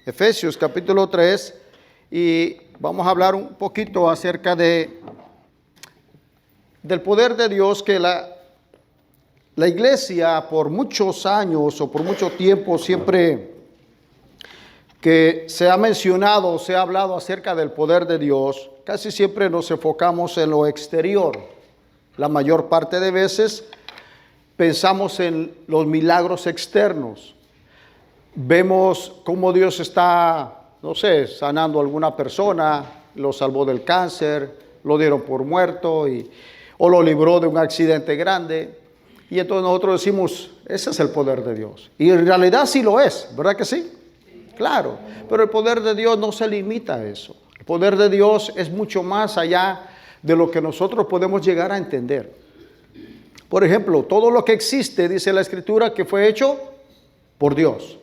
Efesios capítulo 3, y vamos a hablar un poquito acerca del poder de Dios que la iglesia por muchos años o por mucho tiempo siempre que se ha mencionado, se ha hablado acerca del poder de Dios, casi siempre nos enfocamos en lo exterior. La mayor parte de veces pensamos en los milagros externos. Vemos cómo Dios está, no sé, sanando a alguna persona, lo salvó del cáncer, lo dieron por muerto o lo libró de un accidente grande. Y entonces nosotros decimos, ese es el poder de Dios. Y en realidad sí lo es, ¿verdad que sí? Claro, pero el poder de Dios no se limita a eso. El poder de Dios es mucho más allá de lo que nosotros podemos llegar a entender. Por ejemplo, todo lo que existe, dice la Escritura, que fue hecho por Dios.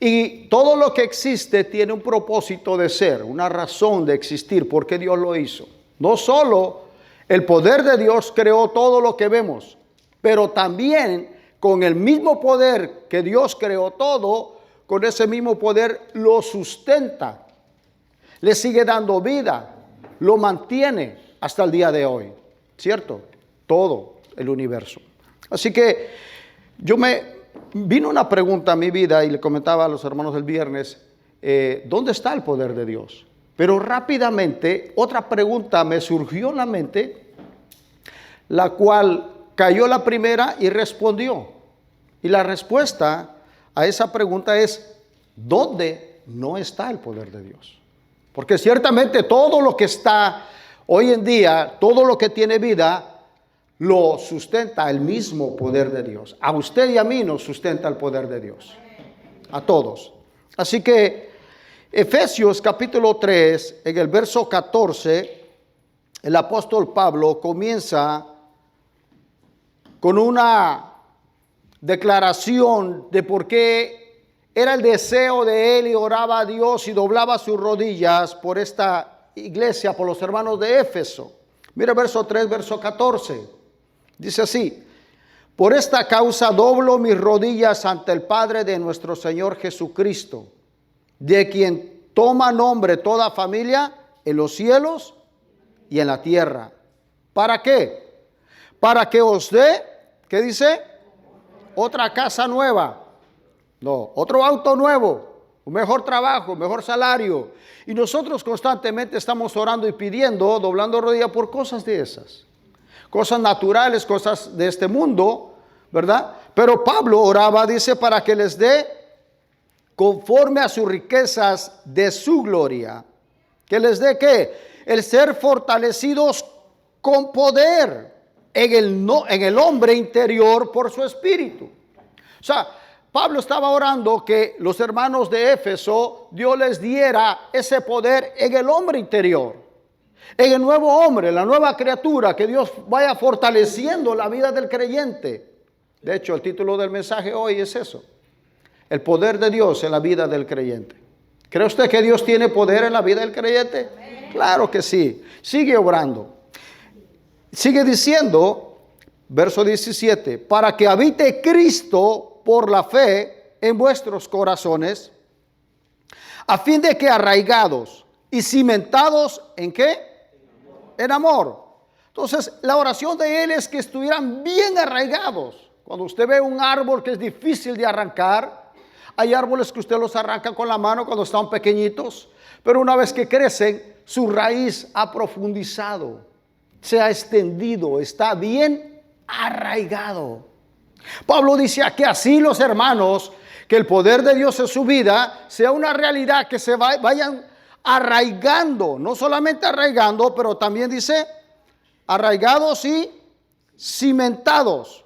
Y todo lo que existe tiene un propósito de ser, una razón de existir, porque Dios lo hizo. No solo el poder de Dios creó todo lo que vemos, pero también con el mismo poder que Dios creó todo, con ese mismo poder lo sustenta, le sigue dando vida, lo mantiene hasta el día de hoy, ¿cierto? Todo el universo. Así que vino una pregunta a mi vida y le comentaba a los hermanos el viernes, ¿dónde está el poder de Dios? Pero rápidamente otra pregunta me surgió en la mente, la cual cayó la primera y respondió. Y la respuesta a esa pregunta es, ¿dónde no está el poder de Dios? Porque ciertamente todo lo que está hoy en día, todo lo que tiene vida, lo sustenta el mismo poder de Dios. A usted y a mí nos sustenta el poder de Dios. A todos. Así que Efesios capítulo 3, en el verso 14, el apóstol Pablo comienza con una declaración de por qué era el deseo de él y oraba a Dios y doblaba sus rodillas por esta iglesia, por los hermanos de Éfeso. Mira verso 3, verso 14. Dice así, por esta causa doblo mis rodillas ante el Padre de nuestro Señor Jesucristo, de quien toma nombre toda familia en los cielos y en la tierra. ¿Para qué? Para que os dé, ¿qué dice? Otra casa nueva. No, otro auto nuevo, un mejor trabajo, un mejor salario. Y nosotros constantemente estamos orando y pidiendo, doblando rodillas por cosas de esas. Cosas naturales, cosas de este mundo, ¿verdad? Pero Pablo oraba, dice, para que les dé conforme a sus riquezas de su gloria. ¿Que les dé qué? El ser fortalecidos con poder en el hombre interior por su espíritu. O sea, Pablo estaba orando que los hermanos de Éfeso, Dios les diera ese poder en el hombre interior. En el nuevo hombre, la nueva criatura, que Dios vaya fortaleciendo la vida del creyente. De hecho, el título del mensaje hoy es eso. El poder de Dios en la vida del creyente. ¿Cree usted que Dios tiene poder en la vida del creyente? Claro que sí. Sigue obrando. Sigue diciendo, verso 17, para que habite Cristo por la fe en vuestros corazones, a fin de que arraigados y cimentados, ¿en qué? En amor. Entonces, la oración de él es que estuvieran bien arraigados. Cuando usted ve un árbol que es difícil de arrancar, hay árboles que usted los arranca con la mano cuando están pequeñitos, pero una vez que crecen, su raíz ha profundizado, se ha extendido, está bien arraigado. Pablo dice aquí así los hermanos, que el poder de Dios en su vida sea una realidad, que se vayan arraigando, no solamente arraigando, pero también dice arraigados y cimentados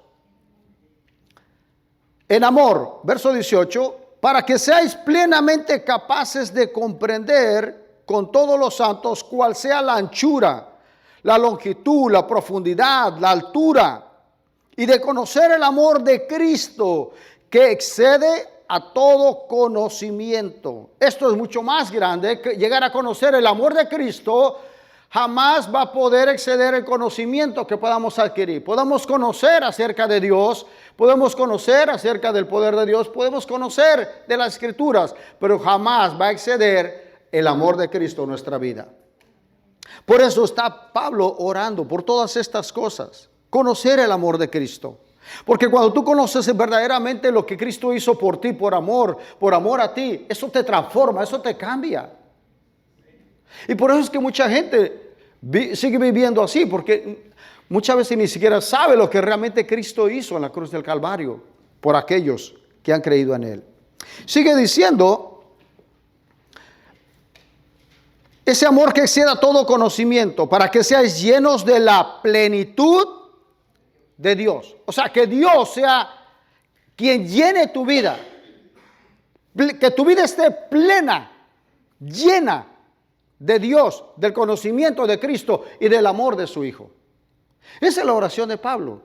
en amor. Verso 18, para que seáis plenamente capaces de comprender con todos los santos cuál sea la anchura, la longitud, la profundidad, la altura, y de conocer el amor de Cristo que excede a todo conocimiento. Esto es mucho más grande, que llegar a conocer el amor de Cristo jamás va a poder exceder el conocimiento que podamos adquirir. Podemos conocer acerca de Dios, podemos conocer acerca del poder de Dios, podemos conocer de las Escrituras, pero jamás va a exceder el amor de Cristo en nuestra vida. Por eso está Pablo orando por todas estas cosas, conocer el amor de Cristo. Porque cuando tú conoces verdaderamente lo que Cristo hizo por ti, por amor a ti, eso te transforma, eso te cambia. Y por eso es que mucha gente sigue viviendo así, porque muchas veces ni siquiera sabe lo que realmente Cristo hizo en la cruz del Calvario por aquellos que han creído en Él. Sigue diciendo, ese amor que exceda todo conocimiento, para que seáis llenos de la plenitud de Dios. O sea, que Dios sea quien llene tu vida. Que tu vida esté plena, llena de Dios, del conocimiento de Cristo y del amor de su Hijo. Esa es la oración de Pablo.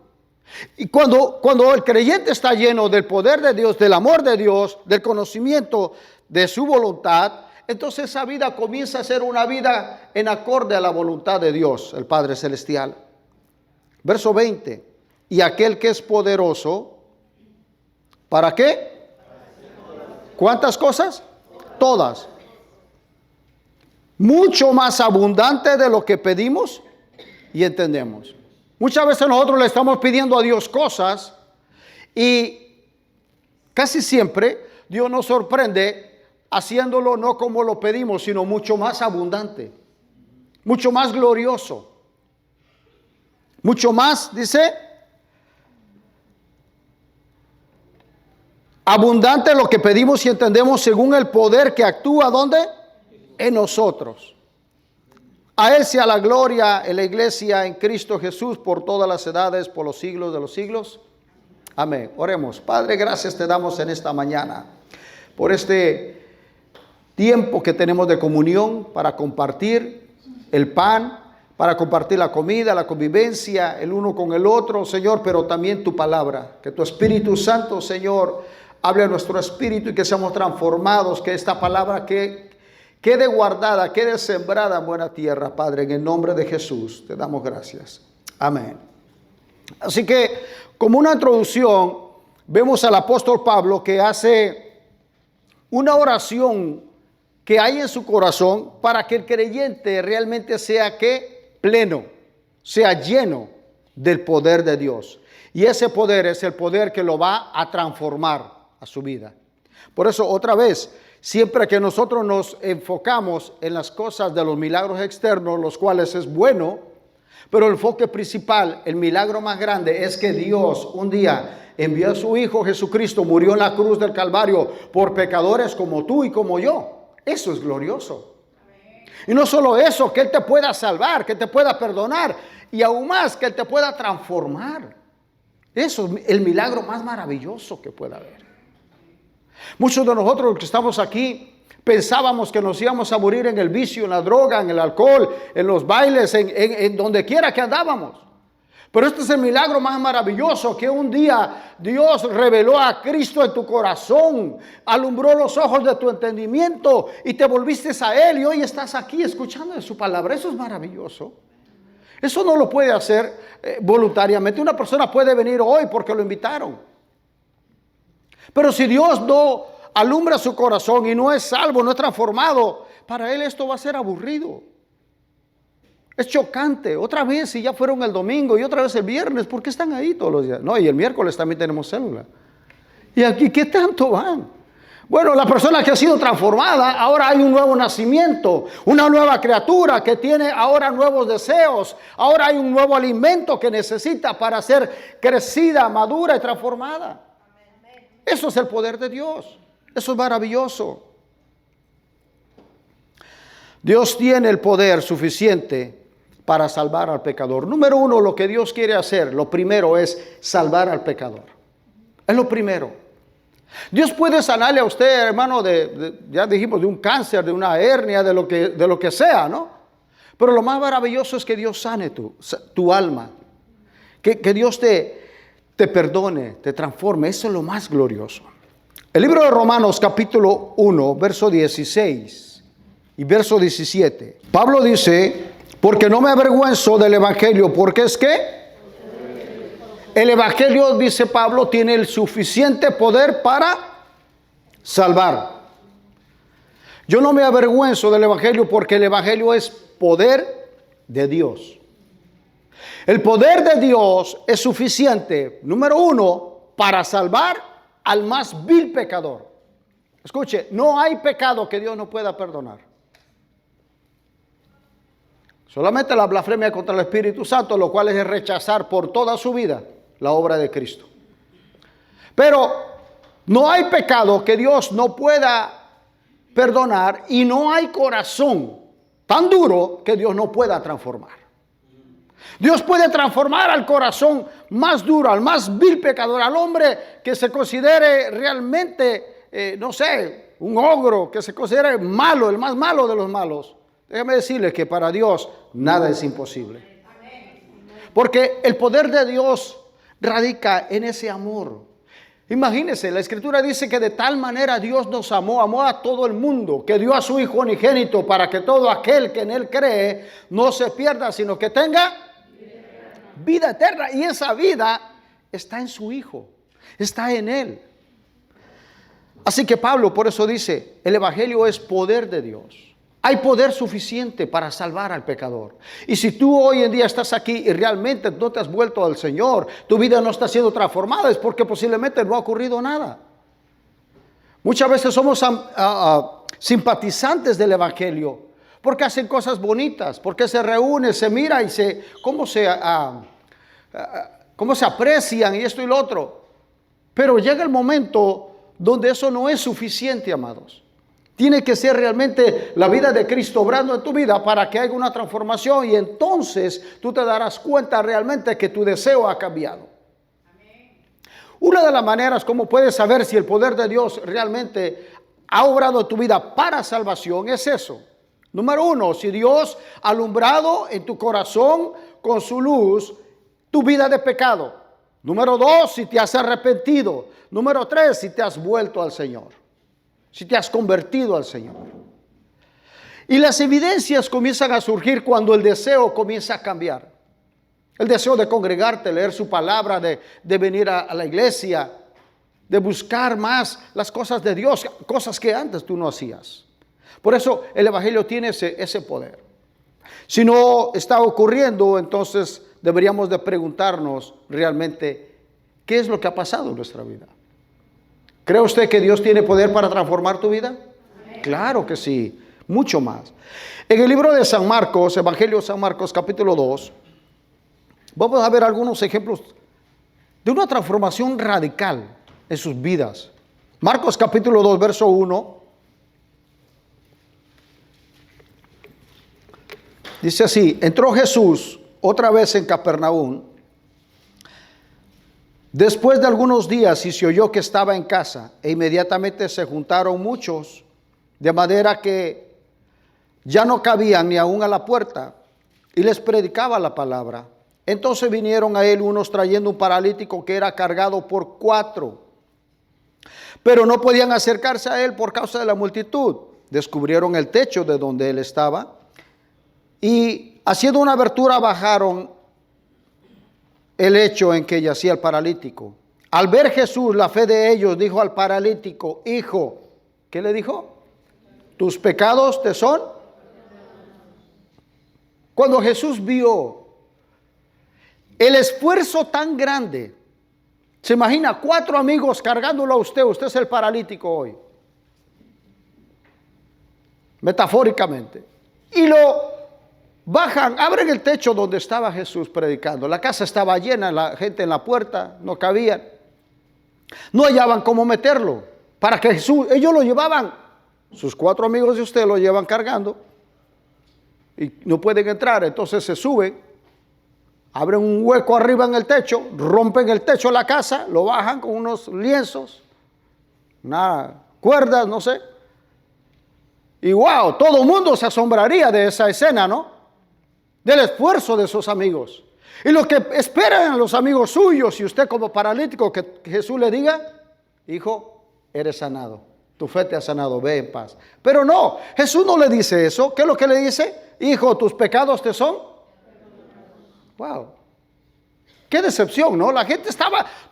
Y cuando el creyente está lleno del poder de Dios, del amor de Dios, del conocimiento de su voluntad, entonces esa vida comienza a ser una vida en acorde a la voluntad de Dios, el Padre Celestial. Verso 20. Y aquel que es poderoso, ¿para qué? ¿Cuántas cosas? Todas. Mucho más abundante de lo que pedimos y entendemos. Muchas veces nosotros le estamos pidiendo a Dios cosas y casi siempre Dios nos sorprende haciéndolo no como lo pedimos, sino mucho más abundante, mucho más glorioso, mucho más, dice, abundante lo que pedimos y entendemos según el poder que actúa, ¿dónde? En nosotros. A Él sea la gloria en la iglesia en Cristo Jesús por todas las edades, por los siglos de los siglos. Amén. Oremos. Padre, gracias te damos en esta mañana por este tiempo que tenemos de comunión para compartir el pan, para compartir la comida, la convivencia, el uno con el otro, Señor, pero también tu palabra. Que tu Espíritu Santo, Señor, hable a nuestro espíritu y que seamos transformados, que esta palabra quede guardada, quede sembrada en buena tierra, Padre, en el nombre de Jesús. Te damos gracias. Amén. Así que, como una introducción, vemos al apóstol Pablo que hace una oración que hay en su corazón para que el creyente realmente sea que pleno, sea lleno del poder de Dios. Y ese poder es el poder que lo va a transformar a su vida. Por eso, otra vez, siempre que nosotros nos enfocamos en las cosas de los milagros externos, los cuales es bueno, pero el enfoque principal, el milagro más grande es que Dios un día envió a su Hijo Jesucristo, murió en la cruz del Calvario por pecadores como tú y como yo. Eso es glorioso. Y no solo eso, que Él te pueda salvar, que te pueda perdonar y aún más que Él te pueda transformar. Eso es el milagro más maravilloso que pueda haber. Muchos de nosotros que estamos aquí pensábamos que nos íbamos a morir en el vicio, en la droga, en el alcohol, en los bailes, en donde quiera que andábamos. Pero este es el milagro más maravilloso, que un día Dios reveló a Cristo en tu corazón, alumbró los ojos de tu entendimiento y te volviste a Él y hoy estás aquí escuchando de su palabra. Eso es maravilloso. Eso no lo puede hacer voluntariamente. Una persona puede venir hoy porque lo invitaron. Pero si Dios no alumbra su corazón y no es salvo, no es transformado, para Él esto va a ser aburrido. Es chocante. Otra vez, si ya fueron el domingo y otra vez el viernes, ¿por qué están ahí todos los días? No, y el miércoles también tenemos célula. ¿Y aquí qué tanto van? Bueno, la persona que ha sido transformada, ahora hay un nuevo nacimiento, una nueva criatura que tiene ahora nuevos deseos, ahora hay un nuevo alimento que necesita para ser crecida, madura y transformada. Eso es el poder de Dios. Eso es maravilloso. Dios tiene el poder suficiente para salvar al pecador. Número uno, lo que Dios quiere hacer, lo primero es salvar al pecador. Es lo primero. Dios puede sanarle a usted, hermano, ya dijimos, de un cáncer, de una hernia, de lo que sea, ¿no? Pero lo más maravilloso es que Dios sane tu alma. Que Dios te perdone, te transforme. Eso es lo más glorioso. El libro de Romanos, capítulo 1, verso 16 y verso 17. Pablo dice: Porque no me avergüenzo del evangelio, porque es que el evangelio, dice Pablo, tiene el suficiente poder para salvar. Yo no me avergüenzo del evangelio porque el evangelio es poder de Dios. El poder de Dios es suficiente, número uno, para salvar al más vil pecador. Escuche, no hay pecado que Dios no pueda perdonar. Solamente la blasfemia contra el Espíritu Santo, lo cual es rechazar por toda su vida la obra de Cristo. Pero no hay pecado que Dios no pueda perdonar y no hay corazón tan duro que Dios no pueda transformar. Dios puede transformar al corazón más duro, al más vil pecador, al hombre que se considere realmente, un ogro, que se considere malo, el más malo de los malos. Déjame decirles que para Dios nada es imposible. Porque el poder de Dios radica en ese amor. Imagínense, la Escritura dice que de tal manera Dios nos amó a todo el mundo, que dio a su Hijo unigénito para que todo aquel que en Él cree no se pierda, sino que tenga vida eterna. Y esa vida está en su Hijo, está en Él. Así que Pablo por eso dice, el evangelio es poder de Dios. Hay poder suficiente para salvar al pecador. Y si tú hoy en día estás aquí y realmente no te has vuelto al Señor, tu vida no está siendo transformada, es porque posiblemente no ha ocurrido nada. Muchas veces somos simpatizantes del evangelio porque hacen cosas bonitas, porque se reúnen, se mira y cómo se aprecian y esto y lo otro. Pero llega el momento donde eso no es suficiente, amados. Tiene que ser realmente la vida de Cristo obrando en tu vida para que haya una transformación y entonces tú te darás cuenta realmente que tu deseo ha cambiado. Una de las maneras como puedes saber si el poder de Dios realmente ha obrado en tu vida para salvación es eso. Número uno, si Dios ha alumbrado en tu corazón con su luz tu vida de pecado. Número dos, si te has arrepentido. Número tres, si te has vuelto al Señor. Si te has convertido al Señor. Y las evidencias comienzan a surgir cuando el deseo comienza a cambiar. El deseo de congregarte, leer su palabra, de venir a la iglesia, de buscar más las cosas de Dios, cosas que antes tú no hacías. Por eso el evangelio tiene ese poder. Si no está ocurriendo, entonces deberíamos de preguntarnos realmente qué es lo que ha pasado en nuestra vida. ¿Cree usted que Dios tiene poder para transformar tu vida? Claro que sí, mucho más. En el libro de San Marcos, Evangelio de San Marcos, capítulo 2, vamos a ver algunos ejemplos de una transformación radical en sus vidas. Marcos capítulo 2, verso 1. Dice así, entró Jesús otra vez en Capernaum. Después de algunos días y se oyó que estaba en casa e inmediatamente se juntaron muchos, de manera que ya no cabían ni aún a la puerta y les predicaba la palabra. Entonces vinieron a él unos trayendo un paralítico que era cargado por 4, pero no podían acercarse a él por causa de la multitud. Descubrieron el techo de donde él estaba y haciendo una abertura bajaron el hecho en que yacía el paralítico. Al ver Jesús la fe de ellos, dijo al paralítico, hijo, ¿qué le dijo? ¿Tus pecados te son? Cuando Jesús vio el esfuerzo tan grande, se imagina 4 amigos cargándolo a usted es el paralítico hoy, metafóricamente, y lo bajan, abren el techo donde estaba Jesús predicando. La casa estaba llena, la gente en la puerta, no cabían. No hallaban cómo meterlo. Para que Jesús, ellos lo llevaban, sus 4 amigos de usted lo llevan cargando y no pueden entrar. Entonces se suben, abren un hueco arriba en el techo, rompen el techo de la casa, lo bajan con unos lienzos, unas cuerdas, no sé. Y wow, todo el mundo se asombraría de esa escena, ¿no? Del esfuerzo de sus amigos. Y lo que esperan los amigos suyos, y usted como paralítico, que Jesús le diga, hijo, eres sanado, tu fe te ha sanado, ve en paz. Pero no, Jesús no le dice eso. ¿Qué es lo que le dice? hijo, tus pecados te son. Wow. Qué decepción, ¿no?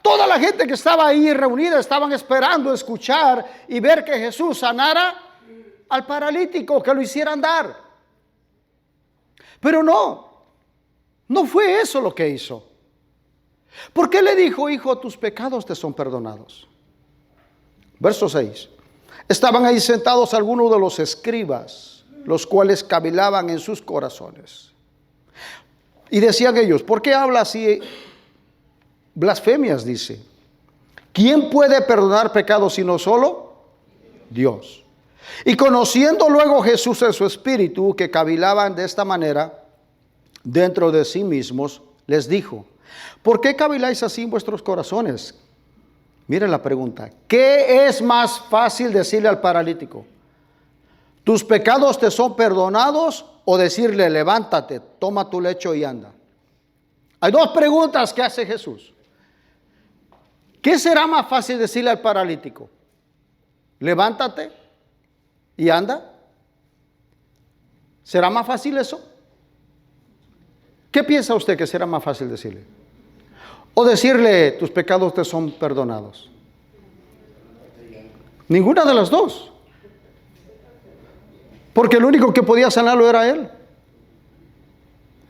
Toda la gente que estaba ahí reunida estaban esperando escuchar y ver que Jesús sanara al paralítico, que lo hiciera andar. Pero no fue eso lo que hizo. ¿Por qué le dijo, hijo, tus pecados te son perdonados? Verso 6. Estaban ahí sentados algunos de los escribas, los cuales cavilaban en sus corazones. Y decían ellos, ¿por qué habla así? Blasfemias, dice. ¿Quién puede perdonar pecados sino solo Dios? Y conociendo luego Jesús en su espíritu que cavilaban de esta manera dentro de sí mismos, les dijo, ¿por qué caviláis así en vuestros corazones? Miren la pregunta, ¿qué es más fácil decirle al paralítico? ¿Tus pecados te son perdonados? O decirle, levántate, toma tu lecho y anda. Hay dos preguntas que hace Jesús. ¿Qué será más fácil decirle al paralítico? Levántate y anda. ¿Será más fácil eso? ¿Qué piensa usted que será más fácil decirle? O decirle, tus pecados te son perdonados. Ninguna de las dos. Porque el único que podía sanarlo era él.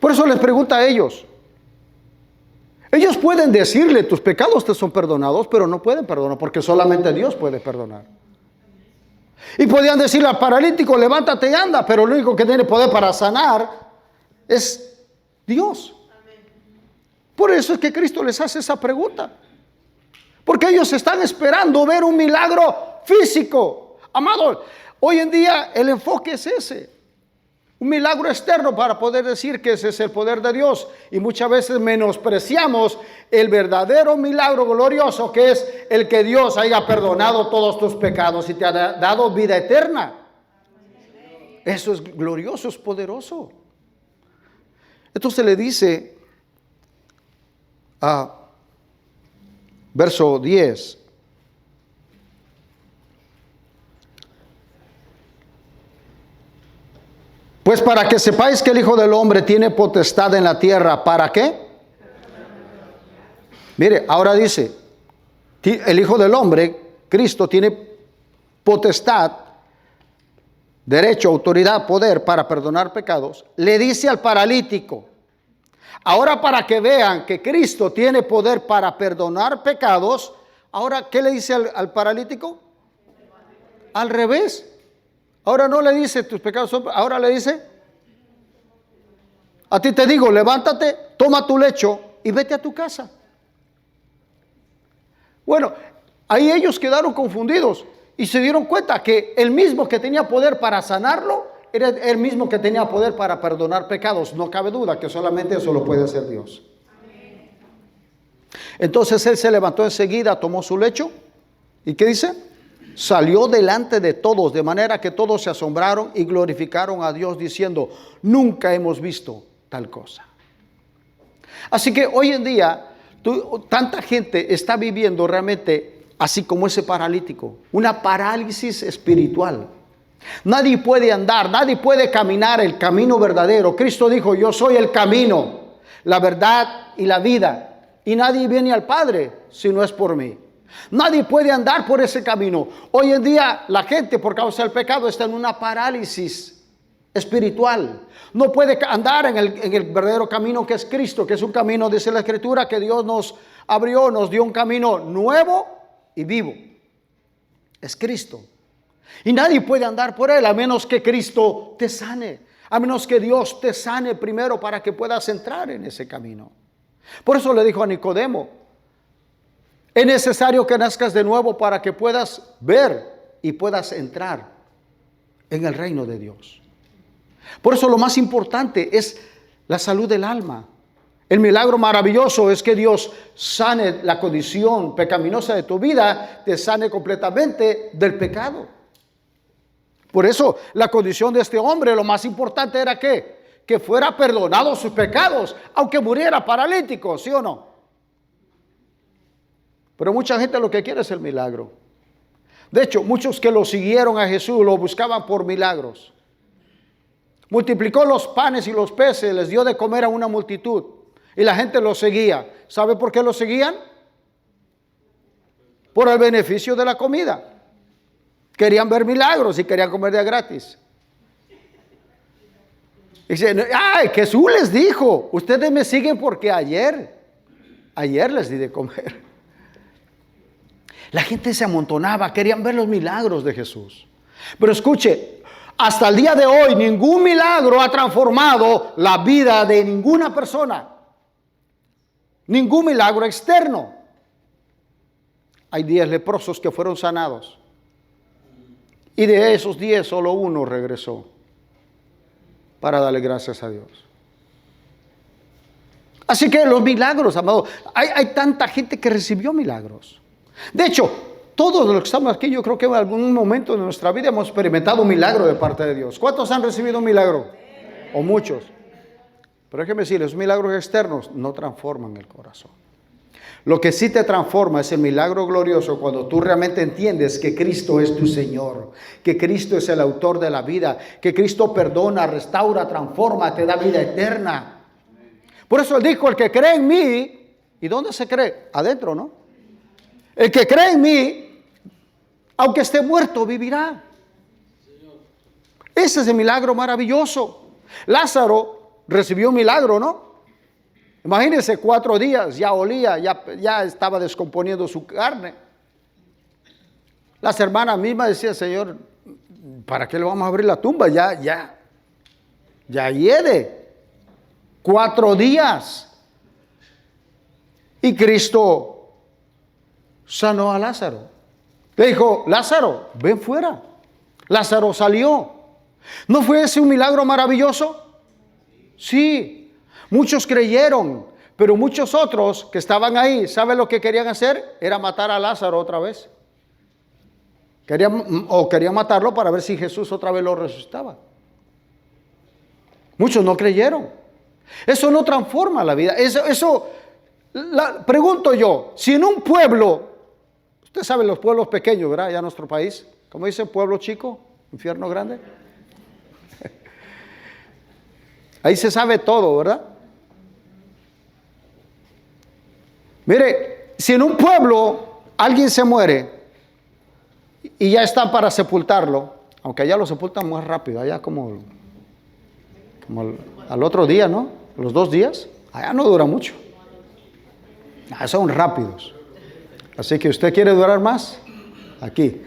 Por eso les pregunta a ellos. Ellos pueden decirle, tus pecados te son perdonados, pero no pueden perdonar, porque solamente Dios puede perdonar. Y podían decirle al paralítico, levántate y anda, pero el único que tiene poder para sanar es Dios. Por eso es que Cristo les hace esa pregunta. Porque ellos están esperando ver un milagro físico. Amados, hoy en día el enfoque es ese. Un milagro externo para poder decir que ese es el poder de Dios. Y muchas veces menospreciamos el verdadero milagro glorioso que es el que Dios haya perdonado todos tus pecados y te ha dado vida eterna. Eso es glorioso, es poderoso. Entonces le dice verso 10. Pues para que sepáis que el Hijo del Hombre tiene potestad en la tierra, ¿para qué? Mire, ahora dice, el Hijo del Hombre, Cristo, tiene potestad, derecho, autoridad, poder para perdonar pecados. Le dice al paralítico, ahora para que vean que Cristo tiene poder para perdonar pecados, ahora, ¿qué le dice al paralítico? Al revés. Ahora no le dice tus pecados son, ahora le dice, a ti te digo, levántate, toma tu lecho y vete a tu casa. Bueno, ahí ellos quedaron confundidos y se dieron cuenta que el mismo que tenía poder para sanarlo era el mismo que tenía poder para perdonar pecados. No cabe duda que solamente eso lo puede hacer Dios. Entonces él se levantó enseguida, tomó su lecho y ¿qué dice? Salió delante de todos, de manera que todos se asombraron y glorificaron a Dios diciendo, nunca hemos visto tal cosa. Así que hoy en día, tanta gente está viviendo realmente así como ese paralítico, una parálisis espiritual. Nadie puede andar, nadie puede caminar el camino verdadero. Cristo dijo, yo soy el camino, la verdad y la vida, y nadie viene al Padre si no es por mí. Nadie puede andar por ese camino. Hoy en día la gente por causa del pecado está en una parálisis espiritual. No puede andar en el verdadero camino que es Cristo, que es un camino, dice la Escritura, que Dios nos abrió, nos dio un camino nuevo y vivo. Es Cristo. Y nadie puede andar por él a menos que Cristo te sane, a menos que Dios te sane primero para que puedas entrar en ese camino. Por eso le dijo a Nicodemo, es necesario que nazcas de nuevo para que puedas ver y puedas entrar en el reino de Dios. Por eso lo más importante es la salud del alma. El milagro maravilloso es que Dios sane la condición pecaminosa de tu vida, te sane completamente del pecado. Por eso la condición de este hombre, lo más importante era que fuera perdonado sus pecados, aunque muriera paralítico, ¿sí o no? Pero mucha gente lo que quiere es el milagro. De hecho, muchos que lo siguieron a Jesús lo buscaban por milagros. Multiplicó los panes y los peces, les dio de comer a una multitud. Y la gente lo seguía. ¿Sabe por qué lo seguían? Por el beneficio de la comida. Querían ver milagros y querían comer de gratis. Dicen, ay, Jesús les dijo, ustedes me siguen porque ayer les di de comer. La gente se amontonaba, querían ver los milagros de Jesús. Pero escuche, hasta el día de hoy ningún milagro ha transformado la vida de ninguna persona. Ningún milagro externo. Hay 10 leprosos que fueron sanados. Y de esos 10 solo uno regresó para darle gracias a Dios. Así que los milagros, amados, hay tanta gente que recibió milagros. De hecho, todos los que estamos aquí, yo creo que en algún momento de nuestra vida hemos experimentado un milagro de parte de Dios. ¿Cuántos han recibido un milagro? O muchos. Pero déjeme decirles, los milagros externos no transforman el corazón. Lo que sí te transforma es el milagro glorioso cuando tú realmente entiendes que Cristo es tu Señor, que Cristo es el autor de la vida, que Cristo perdona, restaura, transforma, te da vida eterna. Por eso él dijo, el que cree en mí, ¿y dónde se cree? Adentro, ¿no? El que cree en mí, aunque esté muerto, vivirá. Ese es el milagro maravilloso. Lázaro recibió un milagro, ¿no? Imagínense, 4 días, ya olía, ya estaba descomponiendo su carne. Las hermanas mismas decían, Señor, ¿para qué le vamos a abrir la tumba? Ya hiede. 4 días. Y Cristo sanó a Lázaro. Le dijo, Lázaro, ven fuera. Lázaro salió. ¿No fue ese un milagro maravilloso? Sí. Muchos creyeron, pero muchos otros que estaban ahí, ¿saben lo que querían hacer? Era matar a Lázaro otra vez. Querían matarlo para ver si Jesús otra vez lo resucitaba. Muchos no creyeron. Eso no transforma la vida. Pregunto yo, si en un pueblo, usted sabe los pueblos pequeños, ¿verdad? Ya en nuestro país, como dice, pueblo chico, infierno grande. Ahí se sabe todo, ¿verdad? Mire, si en un pueblo alguien se muere y ya está para sepultarlo, aunque allá lo sepultan más rápido, allá como al otro día, ¿no? Los 2 días, allá no dura mucho. Son rápidos. Así que usted quiere durar más, aquí.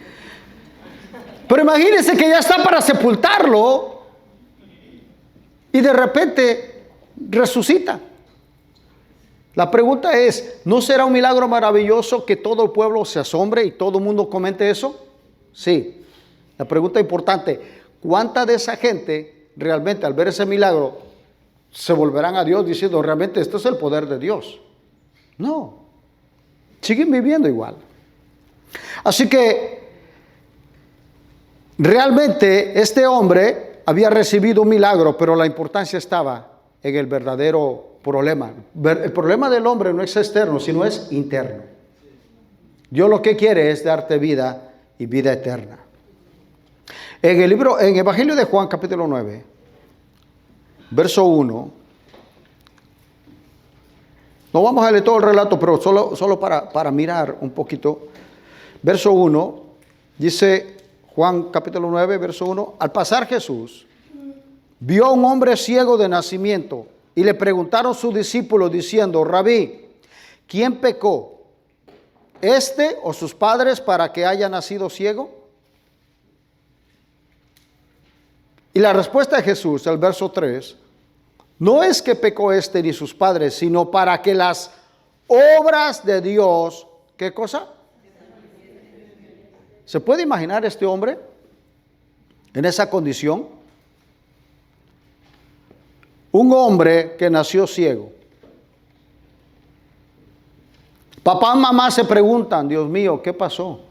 Pero imagínese que ya está para sepultarlo y de repente resucita. La pregunta es, ¿no será un milagro maravilloso que todo el pueblo se asombre y todo el mundo comente eso? Sí. La pregunta importante, ¿cuánta de esa gente realmente al ver ese milagro se volverán a Dios diciendo, realmente esto es el poder de Dios? No. Siguen viviendo igual. Así que realmente este hombre había recibido un milagro, pero la importancia estaba en el verdadero problema. El problema del hombre no es externo, sino es interno. Dios lo que quiere es darte vida y vida eterna. En el Evangelio de Juan, capítulo 9, verso 1. No vamos a leer todo el relato, pero solo para mirar un poquito. Verso 1, dice Juan capítulo 9, verso 1. Al pasar Jesús, vio a un hombre ciego de nacimiento y le preguntaron sus discípulos diciendo, Rabí, ¿quién pecó? ¿Este o sus padres para que haya nacido ciego? Y la respuesta de Jesús, el verso 3, no es que pecó este ni sus padres, sino para que las obras de Dios, ¿qué cosa? ¿Se puede imaginar este hombre en esa condición? Un hombre que nació ciego. Papá y mamá se preguntan, Dios mío, ¿qué pasó?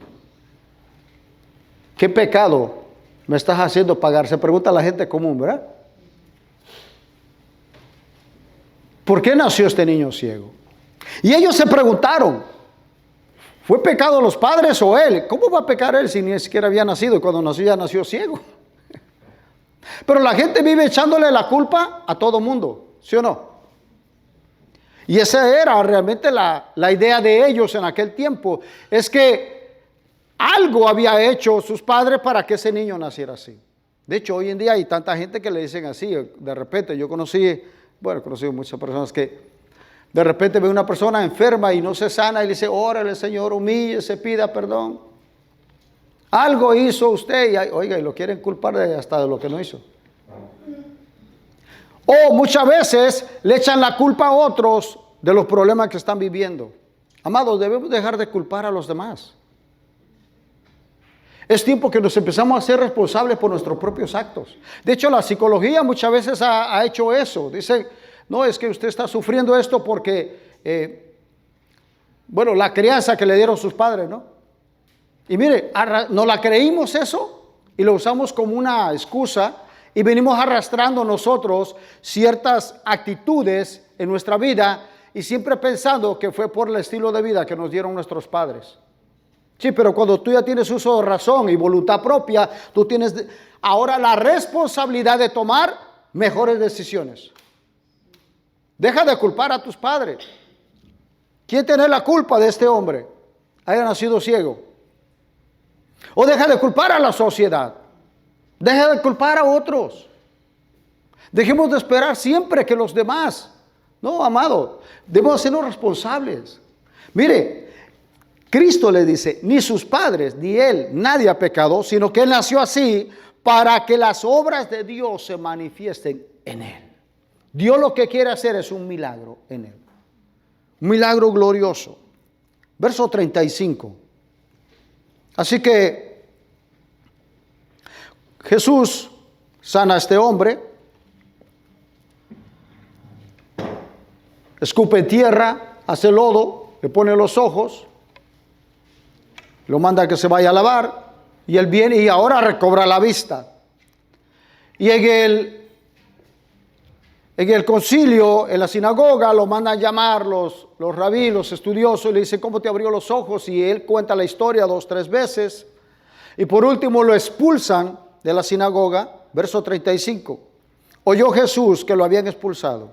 ¿Qué pecado me estás haciendo pagar? Se pregunta la gente común, ¿verdad? ¿Por qué nació este niño ciego? Y ellos se preguntaron, ¿fue pecado los padres o él? ¿Cómo va a pecar él si ni siquiera había nacido y cuando nació ya nació ciego? Pero la gente vive echándole la culpa a todo mundo, ¿sí o no? Y esa era realmente la idea de ellos en aquel tiempo. Es que algo había hecho sus padres para que ese niño naciera así. De hecho, hoy en día hay tanta gente que le dicen así. De repente, yo conocí muchas personas que de repente ve una persona enferma y no se sana y le dice, órale, Señor, humíllese, pida perdón. Algo hizo usted y, oiga, y lo quieren culpar hasta de lo que no hizo. O muchas veces le echan la culpa a otros de los problemas que están viviendo. Amados, debemos dejar de culpar a los demás. Es tiempo que nos empezamos a ser responsables por nuestros propios actos. De hecho, la psicología muchas veces ha hecho eso. Dice, no, es que usted está sufriendo esto porque, la crianza que le dieron sus padres, ¿no? Y mire, nos la creímos eso y lo usamos como una excusa y venimos arrastrando nosotros ciertas actitudes en nuestra vida y siempre pensando que fue por el estilo de vida que nos dieron nuestros padres. Sí, pero cuando tú ya tienes uso de razón y voluntad propia, tú tienes ahora la responsabilidad de tomar mejores decisiones. Deja de culpar a tus padres. ¿Quién tiene la culpa de este hombre? Haya nacido ciego. O deja de culpar a la sociedad. Deja de culpar a otros. Dejemos de esperar siempre que los demás. No, amado, debemos hacernos responsables. Mire, Cristo le dice, ni sus padres, ni él, nadie ha pecado, sino que él nació así para que las obras de Dios se manifiesten en él. Dios lo que quiere hacer es un milagro en él. Un milagro glorioso. Verso 35. Así que Jesús sana a este hombre, escupe tierra, hace lodo, le pone los ojos, lo manda a que se vaya a lavar y él viene y ahora recobra la vista. Y en el concilio, en la sinagoga, lo mandan a llamar los rabí, los estudiosos, y le dicen, ¿cómo te abrió los ojos? Y él cuenta la historia 2, 3 veces. Y por último lo expulsan de la sinagoga, verso 35. Oyó Jesús que lo habían expulsado.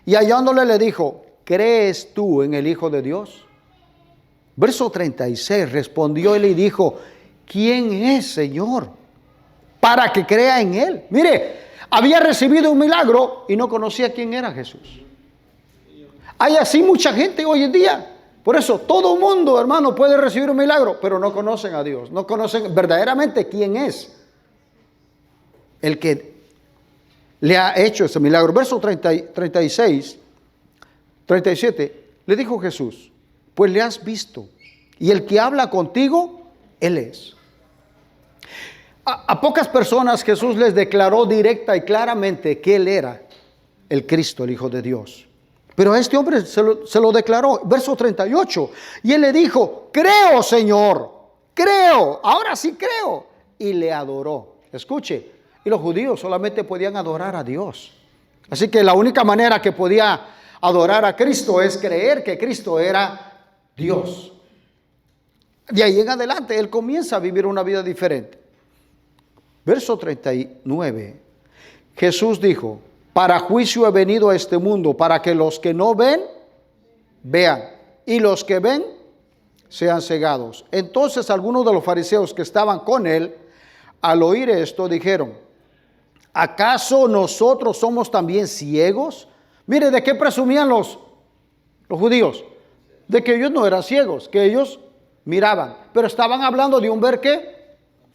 Y hallándole le dijo, ¿crees tú en el Hijo de Dios? Verso 36, respondió él y dijo, ¿quién es, Señor, para que crea en él? Mire, había recibido un milagro y no conocía quién era Jesús. Hay así mucha gente hoy en día. Por eso todo mundo, hermano, puede recibir un milagro, pero no conocen a Dios. No conocen verdaderamente quién es el que le ha hecho ese milagro. Verso 37, le dijo Jesús, pues le has visto, y el que habla contigo, él es. A pocas personas Jesús les declaró directa y claramente que él era el Cristo, el Hijo de Dios. Pero a este hombre se lo declaró. Verso 38. Y él le dijo, creo, Señor, creo, ahora sí creo. Y le adoró. Escuche, y los judíos solamente podían adorar a Dios. Así que la única manera que podía adorar a Cristo es creer que Cristo era Dios. De ahí en adelante él comienza a vivir una vida diferente. Verso 39. Jesús dijo, para juicio he venido a este mundo, para que los que no ven, vean, y los que ven, sean cegados. Entonces algunos de los fariseos que estaban con él, al oír esto, dijeron, ¿acaso nosotros somos también ciegos? Mire, ¿de qué presumían los judíos? De que ellos no eran ciegos, que ellos miraban, pero estaban hablando de un ver ¿qué?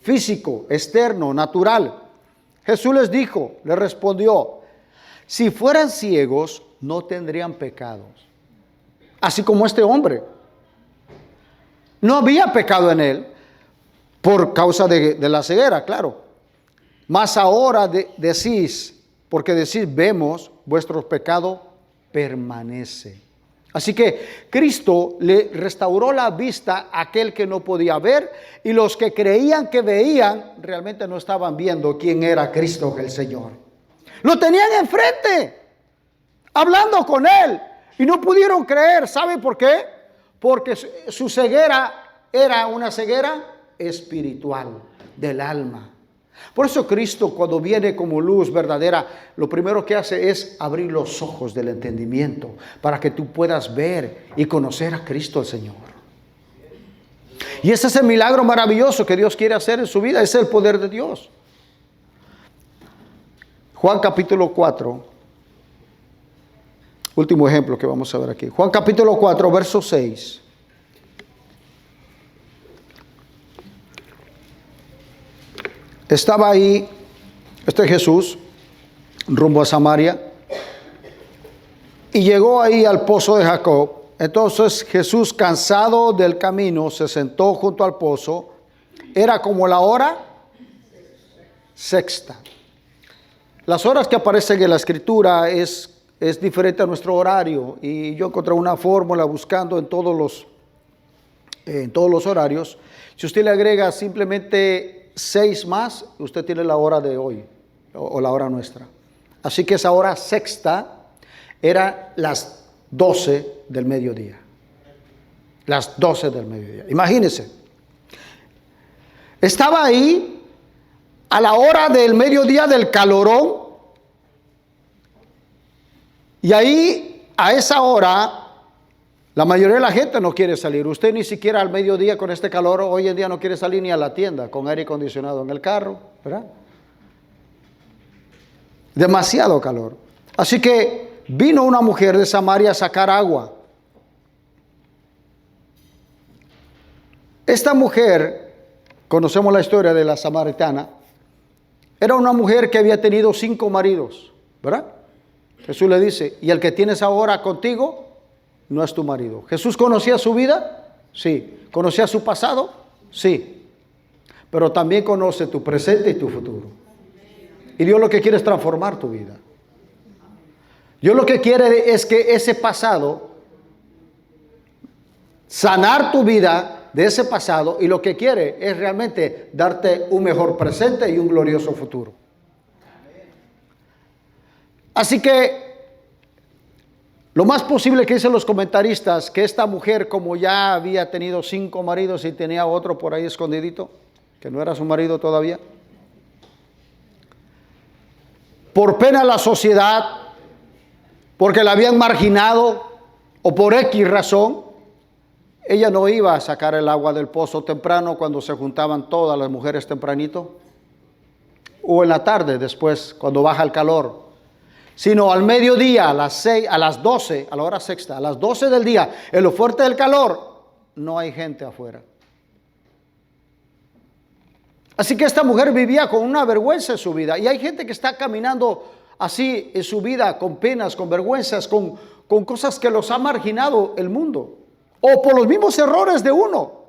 Físico, externo, natural. Jesús les dijo, les respondió, si fueran ciegos, no tendrían pecados. Así como este hombre. No había pecado en él por causa de la ceguera, claro. Mas ahora decís, porque decís, vemos, vuestro pecado permanece. Así que Cristo le restauró la vista a aquel que no podía ver, y los que creían que veían realmente no estaban viendo quién era Cristo el Señor. Lo tenían enfrente, hablando con él, y no pudieron creer. ¿Sabe por qué? Porque su ceguera era una ceguera espiritual del alma. Por eso Cristo, cuando viene como luz verdadera, lo primero que hace es abrir los ojos del entendimiento para que tú puedas ver y conocer a Cristo el Señor. Y ese es el milagro maravilloso que Dios quiere hacer en su vida. Ese es el poder de Dios. Juan capítulo 4. Último ejemplo que vamos a ver aquí. Juan capítulo 4, verso 6. Estaba ahí, Jesús, rumbo a Samaria, y llegó ahí al pozo de Jacob. Entonces Jesús, cansado del camino, se sentó junto al pozo. Era como la hora sexta. Las horas que aparecen en la Escritura es diferente a nuestro horario, y yo encontré una fórmula buscando en todos los horarios. Si usted le agrega simplemente 6 más, usted tiene la hora de hoy, o la hora nuestra. Así que esa hora sexta era las 12 del mediodía. Las 12 del mediodía. Imagínense. Estaba ahí a la hora del mediodía del calorón. Y ahí, a esa hora, la mayoría de la gente no quiere salir. Usted ni siquiera al mediodía con este calor, hoy en día no quiere salir ni a la tienda con aire acondicionado en el carro, ¿verdad? Demasiado calor. Así que vino una mujer de Samaria a sacar agua. Esta mujer, conocemos la historia de la samaritana, era una mujer que había tenido 5 maridos, ¿verdad? Jesús le dice, ¿y el que tienes ahora contigo no es tu marido? ¿Jesús conocía su vida? Sí. ¿Conocía su pasado? Sí. Pero también conoce tu presente y tu futuro. Y Dios lo que quiere es transformar tu vida. Dios lo que quiere es que ese pasado, sanar tu vida de ese pasado, y lo que quiere es realmente darte un mejor presente y un glorioso futuro. Así que lo más posible que dicen los comentaristas, que esta mujer, como ya había tenido 5 maridos y tenía otro por ahí escondidito, que no era su marido todavía, por pena a la sociedad, porque la habían marginado o por X razón, ella no iba a sacar el agua del pozo temprano cuando se juntaban todas las mujeres tempranito, o en la tarde después cuando baja el calor, sino al mediodía, a las 12, a la hora sexta, a las 12 del día, en lo fuerte del calor, no hay gente afuera. Así que esta mujer vivía con una vergüenza en su vida, y hay gente que está caminando así en su vida, con penas, con vergüenzas, con cosas que los ha marginado el mundo, o por los mismos errores de uno.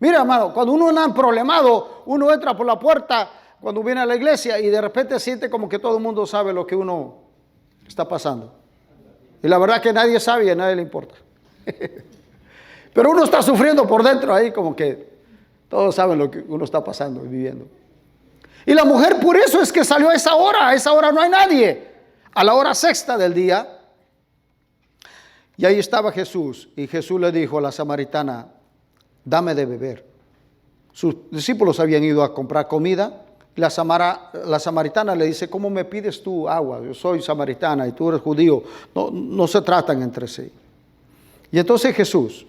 Mira, hermano, cuando uno anda problemado, uno entra por la puerta cuando viene a la iglesia y de repente siente como que todo el mundo sabe lo que uno está pasando. Y la verdad que nadie sabe y a nadie le importa. Pero uno está sufriendo por dentro ahí, como que todos saben lo que uno está pasando y viviendo. Y la mujer por eso es que salió a esa hora no hay nadie, a la hora sexta del día. Y ahí estaba Jesús, y Jesús le dijo a la samaritana, dame de beber. Sus discípulos habían ido a comprar comida. La samaritana le dice, ¿cómo me pides tú agua? Yo soy samaritana y tú eres judío. No se tratan entre sí. Y entonces Jesús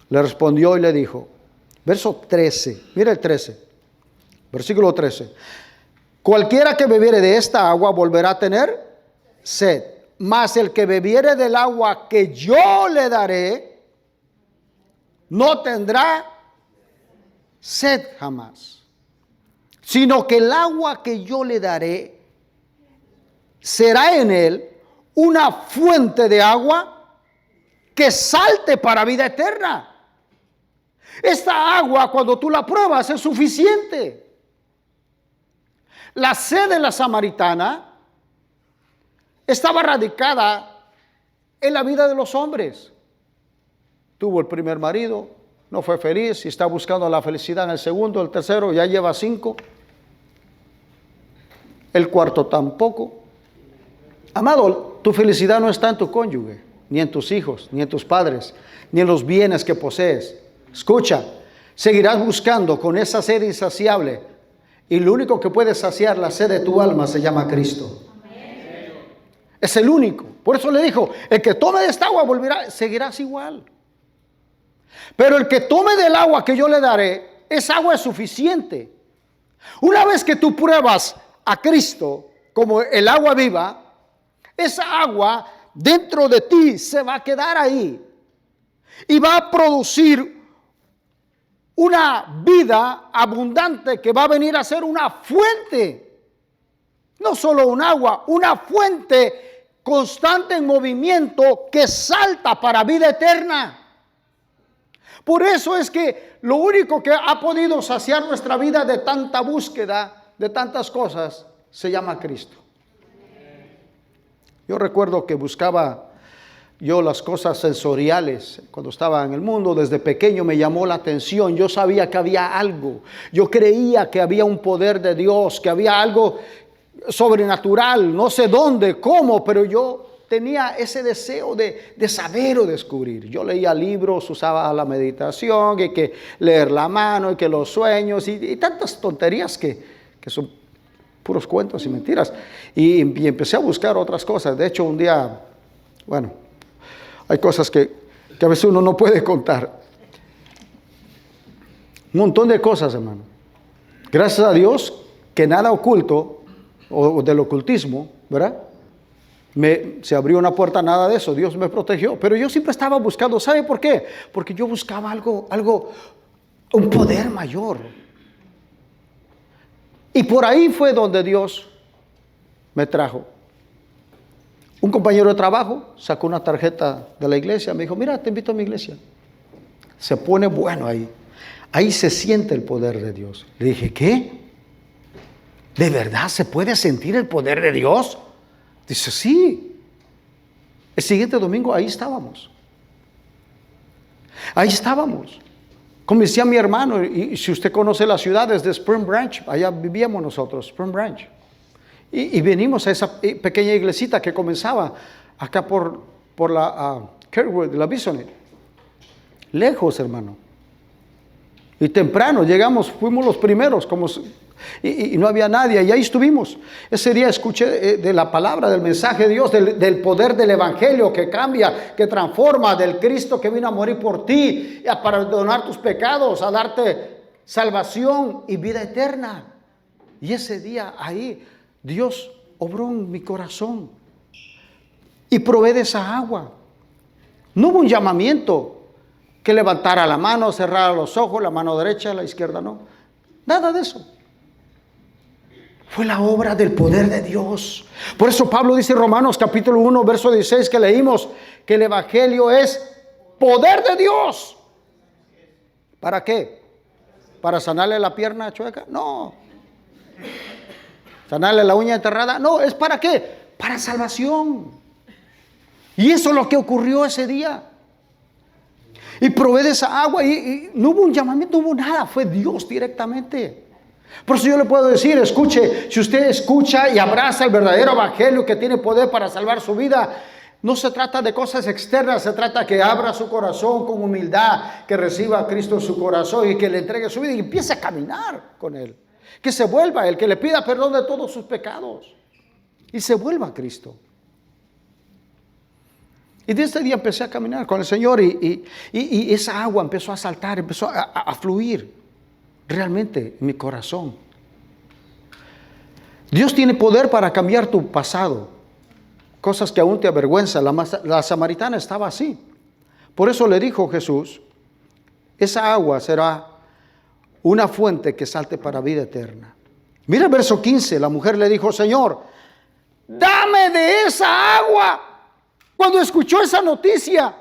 le respondió y le dijo, verso 13, mira el 13, versículo 13. Cualquiera que bebiere de esta agua volverá a tener sed, mas el que bebiere del agua que yo le daré, no tendrá sed jamás. Sino que el agua que yo le daré será en él una fuente de agua que salte para vida eterna. Esta agua, cuando tú la pruebas, es suficiente. La sed de la samaritana estaba radicada en la vida de los hombres. Tuvo el primer marido, no fue feliz y está buscando la felicidad en el segundo, el tercero, ya lleva 5. El cuarto tampoco. Amado, tu felicidad no está en tu cónyuge, ni en tus hijos, ni en tus padres, ni en los bienes que posees. Escucha, seguirás buscando con esa sed insaciable Y lo único que puede saciar la sed de tu alma se llama Cristo. Es el único. Por eso le dijo, el que tome de esta agua seguirás igual. Pero el que tome del agua que yo le daré, esa agua es suficiente. Una vez que tú pruebas a Cristo como el agua viva, esa agua dentro de ti se va a quedar ahí y va a producir una vida abundante que va a venir a ser una fuente, no solo un agua, una fuente constante en movimiento que salta para vida eterna. Por eso es que lo único que ha podido saciar nuestra vida de tanta búsqueda, de tantas cosas, se llama Cristo. Yo recuerdo que buscaba yo las cosas sensoriales cuando estaba en el mundo. Desde pequeño me llamó la atención. Yo sabía que había algo. Yo creía que había un poder de Dios, que había algo sobrenatural. No sé dónde, cómo, pero yo tenía ese deseo de saber o descubrir. Yo leía libros, usaba la meditación, y que leer la mano, y que los sueños, y tantas tonterías que son puros cuentos y mentiras. Y empecé a buscar otras cosas. De hecho, un día, bueno, hay cosas que a veces uno no puede contar. Un montón de cosas, hermano. Gracias a Dios que nada oculto o del ocultismo, ¿verdad? Se abrió una puerta, nada de eso. Dios me protegió. Pero yo siempre estaba buscando, ¿sabe por qué? Porque yo buscaba algo, un poder mayor. Y por ahí fue donde Dios me trajo. Un compañero de trabajo sacó una tarjeta de la iglesia, me dijo, mira, te invito a mi iglesia. Se pone bueno ahí. Ahí se siente el poder de Dios. Le dije, ¿qué? ¿De verdad se puede sentir el poder de Dios? Dice, sí. El siguiente domingo ahí estábamos. Ahí estábamos. Como decía mi hermano, y si usted conoce las ciudades de Spring Branch, allá vivíamos nosotros, Spring Branch. Y venimos a esa pequeña iglesita que comenzaba acá por la Kirkwood, la Bisonet. Lejos, hermano. Y temprano llegamos, fuimos los primeros, y no había nadie, y ahí estuvimos. Ese día escuché de la palabra, del mensaje de Dios, del poder del evangelio que cambia, que transforma, del Cristo que vino a morir por ti, a perdonar tus pecados, a darte salvación y vida eterna. Y ese día ahí Dios obró en mi corazón y probé de esa agua. No hubo un llamamiento que levantara la mano, cerrara los ojos, la mano derecha, la izquierda no. Nada de eso. Fue la obra del poder de Dios. Por eso Pablo dice en Romanos capítulo 1, verso 16 que leímos, que el evangelio es poder de Dios. ¿Para qué? ¿Para sanarle la pierna chueca? No. ¿Sanarle la uña enterrada? No, ¿es para qué? Para salvación. Y eso es lo que ocurrió ese día. Y probé de esa agua y no hubo un llamamiento, no hubo nada, fue Dios directamente. Por eso yo le puedo decir, escuche, si usted escucha y abraza el verdadero evangelio que tiene poder para salvar su vida, no se trata de cosas externas, se trata que abra su corazón con humildad, que reciba a Cristo en su corazón y que le entregue su vida y empiece a caminar con Él. Que se vuelva el que le pida perdón de todos sus pecados y se vuelva a Cristo. Y desde ese día empecé a caminar con el Señor y esa agua empezó a saltar, empezó a fluir realmente en mi corazón. Dios tiene poder para cambiar tu pasado, cosas que aún te avergüenzan. La samaritana estaba así. Por eso le dijo Jesús, esa agua será una fuente que salte para vida eterna. Mira el verso 15, la mujer le dijo, Señor, dame de esa agua. Cuando escuchó esa noticia,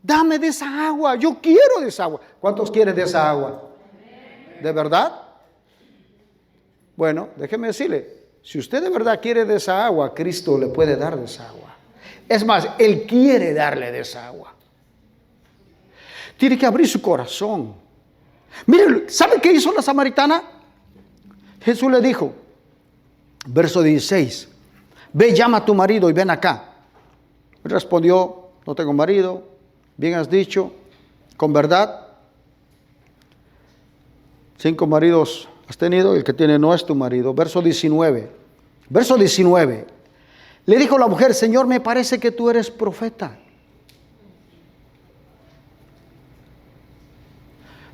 dame de esa agua, yo quiero de esa agua. ¿Cuántos quieren de esa agua? ¿De verdad? Bueno, déjeme decirle, si usted de verdad quiere de esa agua, Cristo le puede dar de esa agua. Es más, Él quiere darle de esa agua. Tiene que abrir su corazón. Mire, ¿sabe qué hizo la samaritana? Jesús le dijo, verso 16, ve, llama a tu marido y ven acá. Él respondió, no tengo marido. Bien has dicho, con verdad. 5 maridos has tenido, el que tiene no es tu marido. Verso 19. Verso 19. Le dijo la mujer, Señor, me parece que tú eres profeta.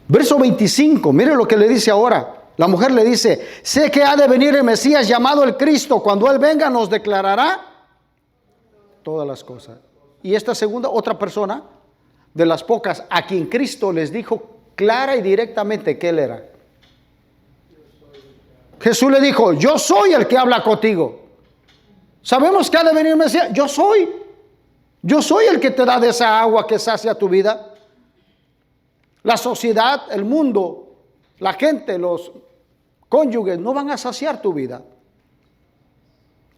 Verso 25, mire lo que le dice ahora. La mujer le dice, sé que ha de venir el Mesías llamado el Cristo. Cuando Él venga nos declarará todas las cosas. Y esta segunda, otra persona, de las pocas a quien Cristo les dijo clara y directamente que Él era. Jesús le dijo, yo soy el que habla contigo. Sabemos que ha de venir el Mesías. Yo soy el que te da de esa agua que sacia tu vida. La sociedad, el mundo, la gente, los cónyuges no van a saciar tu vida.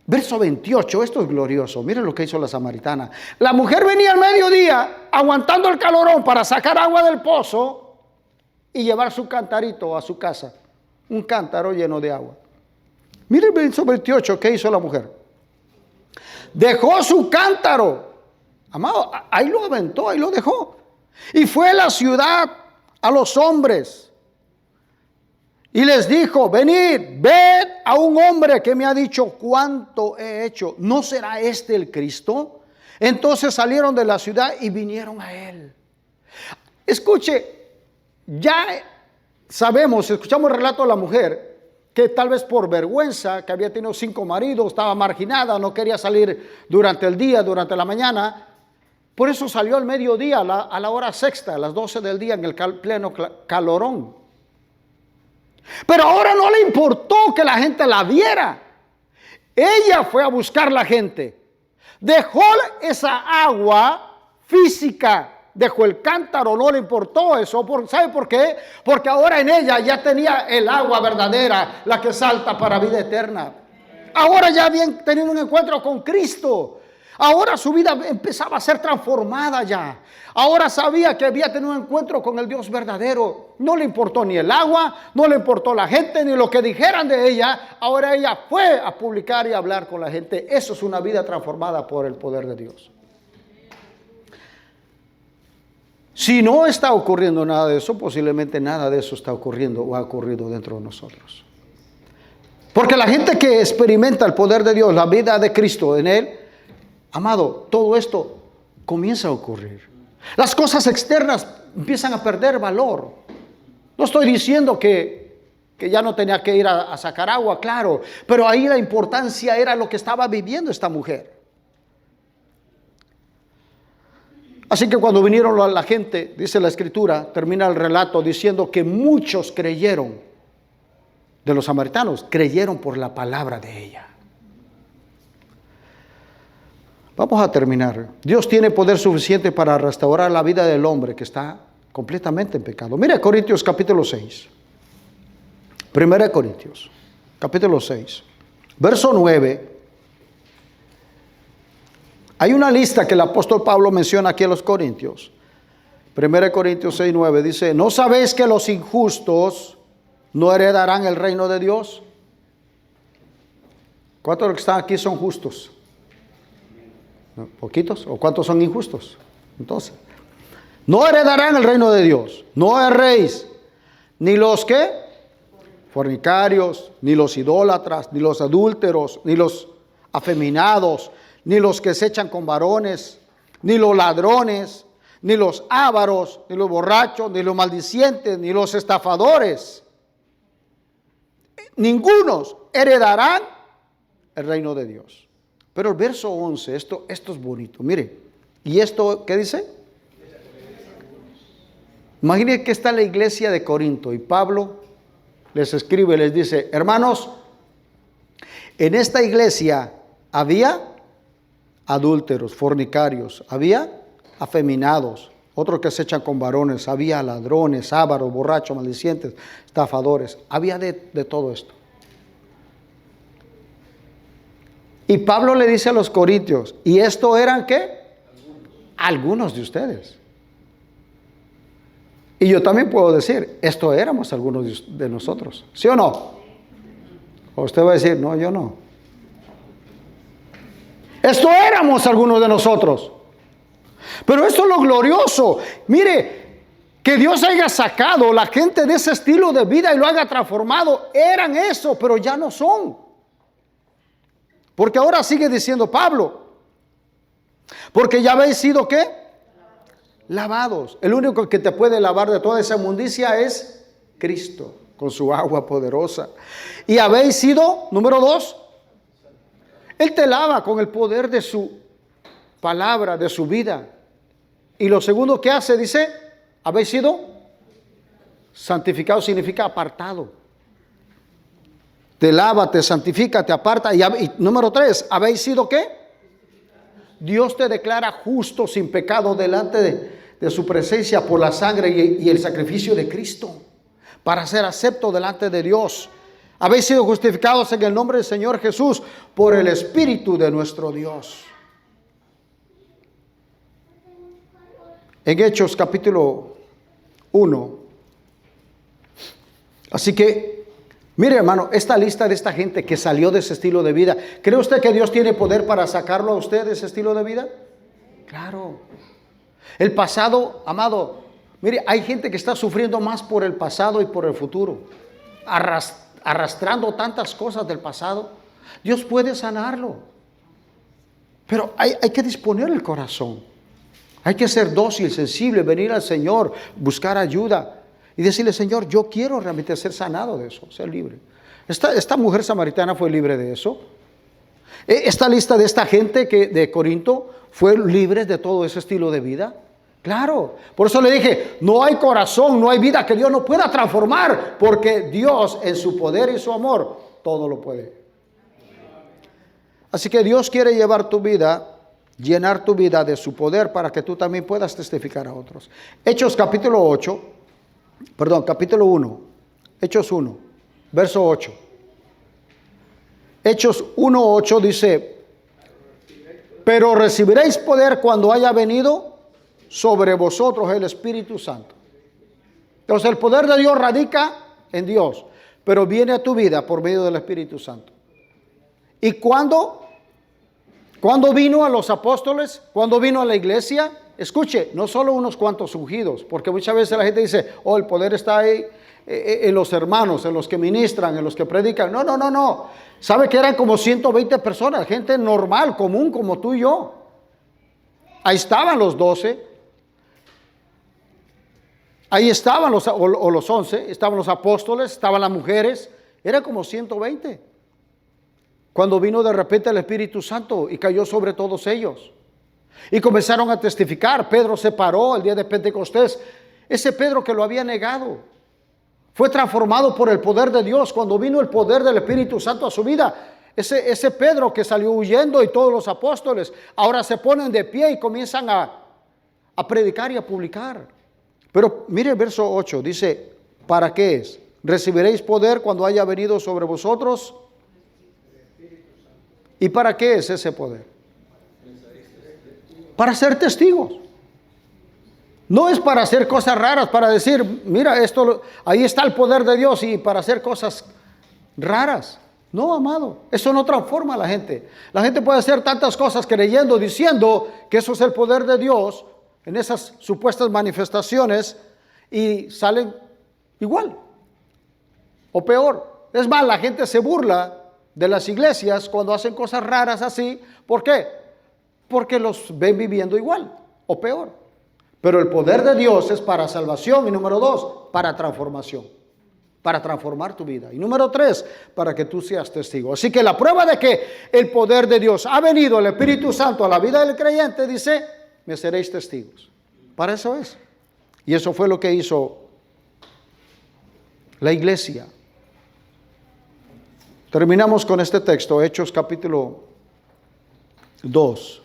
Verso 28, esto es glorioso. Miren lo que hizo la samaritana. La mujer venía al mediodía aguantando el calorón para sacar agua del pozo y llevar su cantarito a su casa. Un cántaro lleno de agua. Miren el verso 28, ¿qué hizo la mujer? Dejó su cántaro. Amado, ahí lo aventó, ahí lo dejó. Y fue a la ciudad a los hombres y les dijo, venid, ved a un hombre que me ha dicho cuánto he hecho. ¿No será este el Cristo? Entonces salieron de la ciudad y vinieron a él. Escuche, ya sabemos, escuchamos el relato de la mujer, que tal vez por vergüenza, que había tenido 5 maridos, estaba marginada, no quería salir durante el día, durante la mañana. Por eso salió al mediodía, a la hora sexta, a las 12 del día, en el pleno calorón. Pero ahora no le importó que la gente la viera. Ella fue a buscar la gente. Dejó esa agua física, dejó el cántaro, no le importó eso. ¿Sabe por qué? Porque ahora en ella ya tenía el agua verdadera, la que salta para vida eterna. Ahora ya habían tenido un encuentro con Cristo. Ahora su vida empezaba a ser transformada ya. Ahora sabía que había tenido un encuentro con el Dios verdadero. No le importó ni el agua, no le importó la gente, ni lo que dijeran de ella. Ahora ella fue a publicar y a hablar con la gente. Eso es una vida transformada por el poder de Dios. Si no está ocurriendo nada de eso, posiblemente nada de eso está ocurriendo o ha ocurrido dentro de nosotros. Porque la gente que experimenta el poder de Dios, la vida de Cristo en él, amado, todo esto comienza a ocurrir. Las cosas externas empiezan a perder valor. No estoy diciendo que ya no tenía que ir a sacar agua, claro, pero ahí la importancia era lo que estaba viviendo esta mujer. Así que cuando vinieron la gente, dice la Escritura, termina el relato diciendo que muchos creyeron de los samaritanos, creyeron por la palabra de ella. Vamos a terminar. Dios tiene poder suficiente para restaurar la vida del hombre que está completamente en pecado. Mira Corintios capítulo 6. 1 Corintios capítulo 6. Verso 9. Hay una lista que el apóstol Pablo menciona aquí en los Corintios. 1 Corintios 6, 9 dice, ¿no sabéis que los injustos no heredarán el reino de Dios? ¿Cuántos de los que están aquí son justos? ¿Poquitos? ¿O cuántos son injustos? Entonces, no heredarán el reino de Dios. No erréis, ni los que fornicarios, ni los idólatras, ni los adúlteros, ni los afeminados, ni los que se echan con varones, ni los ladrones, ni los ávaros, ni los borrachos, ni los maldicientes, ni los estafadores. Ningunos heredarán el reino de Dios. Pero el verso 11, esto es bonito. Mire, ¿y esto qué dice? Imagínense que está la iglesia de Corinto y Pablo les escribe, les dice, hermanos, en esta iglesia había adúlteros, fornicarios, había afeminados, otros que se echan con varones, había ladrones, ávaros, borrachos, maldicientes, estafadores, había de todo esto. Y Pablo le dice a los corintios, ¿y esto eran qué? Algunos de ustedes. Y yo también puedo decir, esto éramos algunos de nosotros, ¿sí o no? O usted va a decir, no, yo no. Esto éramos algunos de nosotros. Pero esto es lo glorioso. Mire, Que Dios haya sacado la gente de ese estilo de vida y lo haya transformado, eran eso, pero ya no son. Porque ahora sigue diciendo Pablo, porque ya habéis sido ¿qué? Lavados. El único que te puede lavar de toda esa inmundicia es Cristo, con su agua poderosa. Y habéis sido, número 2, Él te lava con el poder de su palabra, de su vida. Y lo segundo que hace, dice, habéis sido santificado, significa apartado. Te lava, te santifica, te aparta. Y número 3, habéis sido ¿qué? Dios te declara justo, sin pecado, delante de su presencia por la sangre y el sacrificio de Cristo, para ser acepto delante de Dios. Habéis sido justificados en el nombre del Señor Jesús por el Espíritu de nuestro Dios. En Hechos capítulo 1. Así que, mire hermano, esta lista de esta gente que salió de ese estilo de vida, ¿cree usted que Dios tiene poder para sacarlo a usted de ese estilo de vida? Claro. El pasado, amado, mire, hay gente que está sufriendo más por el pasado y por el futuro, arrastrando tantas cosas del pasado. Dios puede sanarlo, pero hay que disponer el corazón. Hay que ser dócil, sensible, venir al Señor, buscar ayuda y decirle, Señor, yo quiero realmente ser sanado de eso, ser libre. Esta mujer samaritana fue libre de eso. Esta lista de esta gente de Corinto fue libre de todo ese estilo de vida. Claro, por eso le dije, no hay corazón, no hay vida que Dios no pueda transformar, porque Dios en su poder y su amor todo lo puede. Así que Dios quiere llevar tu vida, llenar tu vida de su poder para que tú también puedas testificar a otros. Hechos capítulo 1, Hechos 1, verso 8. Hechos 1:8 dice, pero recibiréis poder cuando haya venido sobre vosotros el Espíritu Santo. Entonces el poder de Dios radica en Dios, pero viene a tu vida por medio del Espíritu Santo. ¿Y cuándo vino a los apóstoles? ¿Cuándo vino a la iglesia? Escuche, no solo unos cuantos ungidos, porque muchas veces la gente dice, oh, el poder está ahí en los hermanos, en los que ministran, en los que predican. No. ¿Sabe que eran como 120 personas? Gente normal, común, como tú y yo. Ahí estaban los 12. Ahí estaban los 11, estaban los apóstoles, estaban las mujeres. Era como 120. Cuando vino de repente el Espíritu Santo y cayó sobre todos ellos. Y comenzaron a testificar. Pedro se paró el día de Pentecostés. Ese Pedro que lo había negado fue transformado por el poder de Dios. Cuando vino el poder del Espíritu Santo a su vida, ese Pedro que salió huyendo y todos los apóstoles, ahora se ponen de pie y comienzan a predicar y a publicar. Pero mire el verso 8, dice, ¿para qué es? Recibiréis poder cuando haya venido sobre vosotros. ¿Y para qué es ese poder? Para ser testigos. No es para hacer cosas raras, para decir, mira, ahí está el poder de Dios, y para hacer cosas raras. No, amado, eso no transforma a la gente. La gente puede hacer tantas cosas creyendo, diciendo que eso es el poder de Dios en esas supuestas manifestaciones, y salen igual o peor. Es más, la gente se burla de las iglesias cuando hacen cosas raras así. ¿Por qué? Porque los ven viviendo igual o peor. Pero el poder de Dios es para salvación, y número 2, para transformación, para transformar tu vida, y número 3, para que tú seas testigo. Así que la prueba de que el poder de Dios ha venido, el Espíritu Santo, a la vida del creyente, dice, me seréis testigos. Para eso es. Y eso fue lo que hizo la iglesia. Terminamos con este texto, Hechos capítulo 2.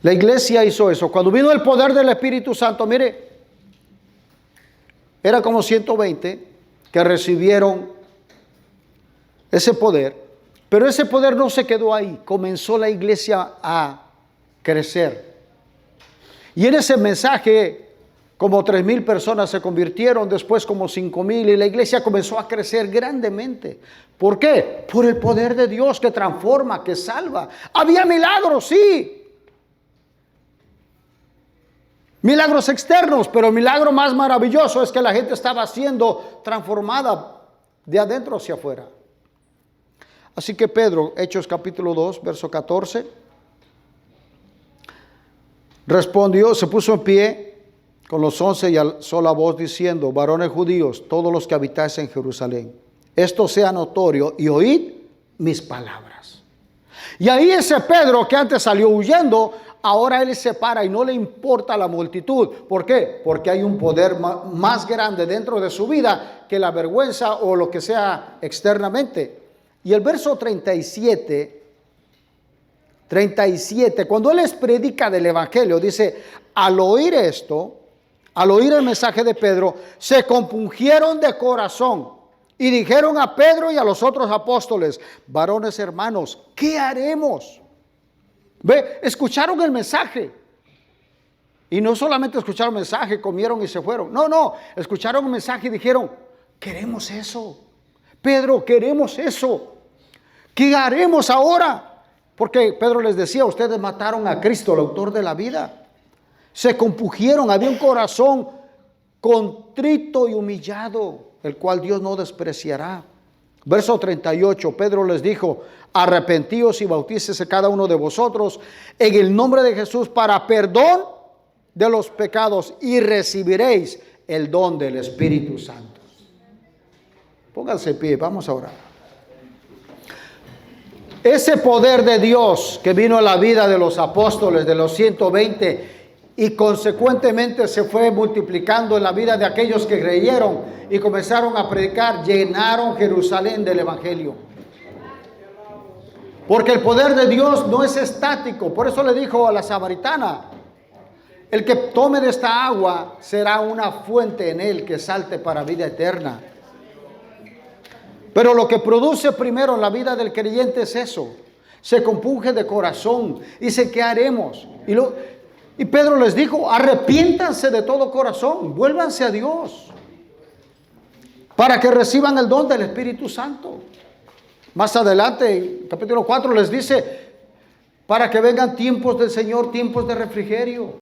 La iglesia hizo eso. Cuando vino el poder del Espíritu Santo, mire, era como 120 que recibieron ese poder, pero ese poder no se quedó ahí. Comenzó la iglesia a crecer. Y en ese mensaje, como 3,000 personas se convirtieron, después como 5,000, y la iglesia comenzó a crecer grandemente. ¿Por qué? Por el poder de Dios que transforma, que salva. Había milagros, sí. Milagros externos, pero el milagro más maravilloso es que la gente estaba siendo transformada de adentro hacia afuera. Así que Pedro, Hechos capítulo 2, verso 14, respondió, se puso en pie con los 11 y alzó la voz diciendo: varones judíos, todos los que habitáis en Jerusalén, esto sea notorio y oíd mis palabras. Y ahí ese Pedro que antes salió huyendo, ahora él se para y no le importa la multitud. ¿Por qué? Porque hay un poder más grande dentro de su vida que la vergüenza o lo que sea externamente. Y el verso 37, cuando él les predica del evangelio, dice: al oír esto, al oír el mensaje de Pedro, se compungieron de corazón y dijeron a Pedro y a los otros apóstoles: varones hermanos, ¿qué haremos? Ve, escucharon el mensaje. Y no solamente escucharon el mensaje, comieron y se fueron. No, escucharon el mensaje y dijeron: queremos eso. Pedro, queremos eso. ¿Qué haremos ahora? Porque Pedro les decía: ustedes mataron a Cristo, el autor de la vida. Se compungieron, había un corazón contrito y humillado, el cual Dios no despreciará. Verso 38, Pedro les dijo: arrepentíos y bautícese cada uno de vosotros en el nombre de Jesús para perdón de los pecados y recibiréis el don del Espíritu Santo. Pónganse en pie, vamos a orar. Ese poder de Dios que vino a la vida de los apóstoles, de los 120, y consecuentemente se fue multiplicando en la vida de aquellos que creyeron y comenzaron a predicar, llenaron Jerusalén del evangelio. Porque el poder de Dios no es estático. Por eso le dijo a la samaritana: el que tome de esta agua será una fuente en él que salte para vida eterna. Pero lo que produce primero en la vida del creyente es eso. Se compunge de corazón. Dice: ¿qué haremos? Y Pedro les dijo: arrepiéntanse de todo corazón, vuélvanse a Dios, para que reciban el don del Espíritu Santo. Más adelante, capítulo 4, les dice: para que vengan tiempos del Señor, tiempos de refrigerio.